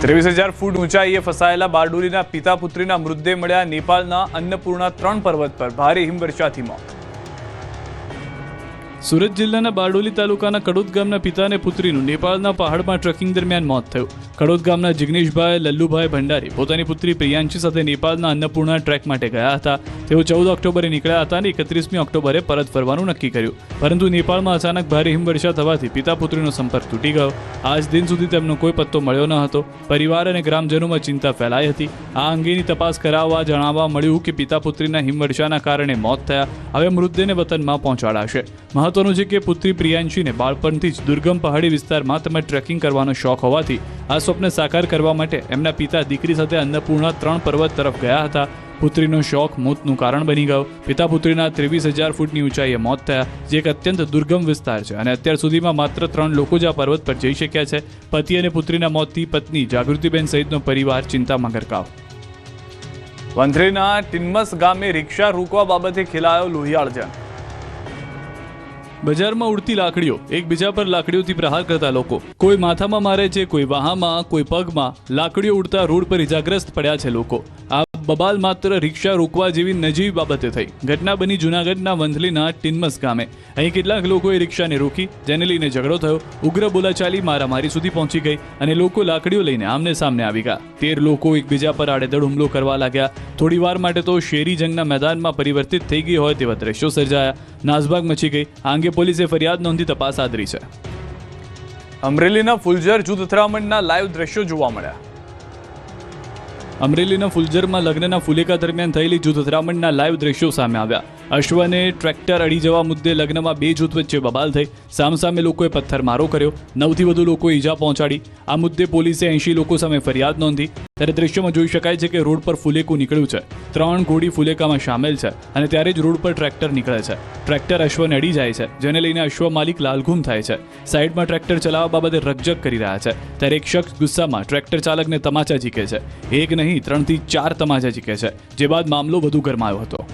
23,000 ફૂટ ઊંચાઈએ ફસાયેલા બારડોલીના પિતા પુત્રીના મૃતદેહ મળ્યા। નેપાળના અન્નપૂર્ણા 3 પર્વત પર ભારે હિમવર્ષાથી મોત। સુરત જિલ્લાના બારડોલી તાલુકાના કડોદ ગામના પિતા અને પુત્રીનું નેપાળના પહાડમાં ટ્રેકિંગ દરમિયાન મોત થયું। કડોદ ગામના જિગ્નેશભાઈ લલ્લુભાઈ ભંડારી પોતાની પુત્રી પ્રિયાંશી સાથે નેપાળના અન્નપૂર્ણા ટ્રેક માટે ગયા હતા। તેઓ 14 ઓક્ટોબરે નીકળ્યા હતા અને 31મી ઓક્ટોબરે પરત ફરવાનું નક્કી કર્યું, પરંતુ નેપાળમાં અચાનક ભારે હિમવર્ષા થવાથી પિતા પુત્રીનો સંપર્ક તૂટી ગયો। આજ દિન સુધી તેમનો કોઈ પત્તો મળ્યો ન હતો। પરિવાર અને ગ્રામજનોમાં ચિંતા ફેલાઈ હતી। આ અંગેની તપાસ કરાવવા જાણવા મળ્યું કે પિતા પુત્રીના હિમવર્ષાના કારણે મોત થયા। હવે મૃતદેહને વતનમાં પહોંચાડાશે। મહત્વનું છે કે પુત્રી પ્રિયાંશીને બાળપણથી જ દુર્ગમ પહાડી વિસ્તારમાં તેમજ ટ્રેકિંગ કરવાનો શોખ હોવાથી આ સ્વપ્ન સાકાર કરવા માટે એમના પિતા દીકરી સાથે અન્નપૂર્ણા 3 પર્વત તરફ ગયા હતા। પુત્રીનો શોખ મોતનું કારણ બની ગયો। પિતા પુત્રીના 23,000 ફૂટની ઊંચાઈએ મોત થયા, જે એક અત્યંત દુર્ગમ વિસ્તાર છે અને અત્યાર સુધીમાં માત્ર 3 લોકો જ આ પર્વત પર જઈ શક્યા છે। પતિ અને પુત્રીના મોતથી પત્ની જાગૃતિબેન સહિતનો પરિવાર ચિંતામાં ગરકાવ। વંથલીના ટિન્મસ ગામે રિક્ષા રોકવા બાબતે ખેલાયો લોહિયાળ જંગ। બજારમાં ઉડતી લાકડીઓ, એકબીજા પર લાકડીઓથી પ્રહાર કરતા લોકો, કોઈ માથામાં મારે છે, કોઈ વાહામાં, કોઈ પગમાં। લાકડીઓ ઉડતા રોડ પર ઇજાગ્રસ્ત પડ્યા છે લોકો। આ બબાલ માત્ર રિક્ષા રોકવા જેવી નજીવી બાબતે થઈ। ઘટના બની જૂનાગઢના વંથલીના ટિન્મસ ગામે। અહીં કેટલાક લોકોએ રિક્ષાને રોકી, જેને લઈને ઝઘડો થયો। ઉગ્ર બોલાચાલી મારામારી સુધી પહોંચી ગઈ અને લોકો લાકડીઓ લઈને આમને સામને આવી ગયા। 13 લોકો એકબીજા પર આડેધડ હુમલો કરવા લાગ્યા। થોડી વાર માટે તો શેરી જંગના મેદાનમાં પરિવર્તિત થઈ ગઈ હોય તેવા દ્રશ્યો સર્જાયા। નાસભાગ મચી ગઈ। આ અંગે પોલીસે ફરિયાદ નોંધી તપાસ આદરી છે। અમરેલીના ફુલઝર જૂથ અથડામણના લાઈવ દ્રશ્યો જોવા મળ્યા। અમરેલીના ફુલઝરમાં લગ્નના ફુલેકા દરમિયાન થયેલી જૂથ અથડામણના લાઈવ દ્રશ્યો સામે આવ્યા। અશ્વને ટ્રેક્ટર અડી જવા મુદ્દે લગ્નમાં 2 જૂથ વચ્ચે બબાલ થઈ। સામસામે લોકોએ પથ્થરમારો કર્યો। 9થી વધુ લોકોએ ઈજા પહોંચાડી। આ મુદ્દે પોલીસે 80 લોકો સામે ફરિયાદ નોંધી। ત્યારે દ્રશ્યોમાં જોઈ શકાય છે કે રોડ પર ફુલેકું નીકળ્યું છે। 3 ઘોડી ફુલેકામાં સામેલ છે અને ત્યારે જ રોડ પર ટ્રેક્ટર નીકળે છે। ટ્રેક્ટર અશ્વને અડી જાય છે, જેને લઈને અશ્વ માલિક લાલઘુમ થાય છે। સાઈડમાં ટ્રેક્ટર ચલાવવા બાબતે રકઝક કરી રહ્યા છે, ત્યારે એક શખ્સ ગુસ્સામાં ટ્રેક્ટર ચાલકને તમાચા ઝીકે છે। એક નહીં 3 થી 4 તમાચા ઝીકે છે, જે બાદ મામલો વધુ ગરમાયો હતો।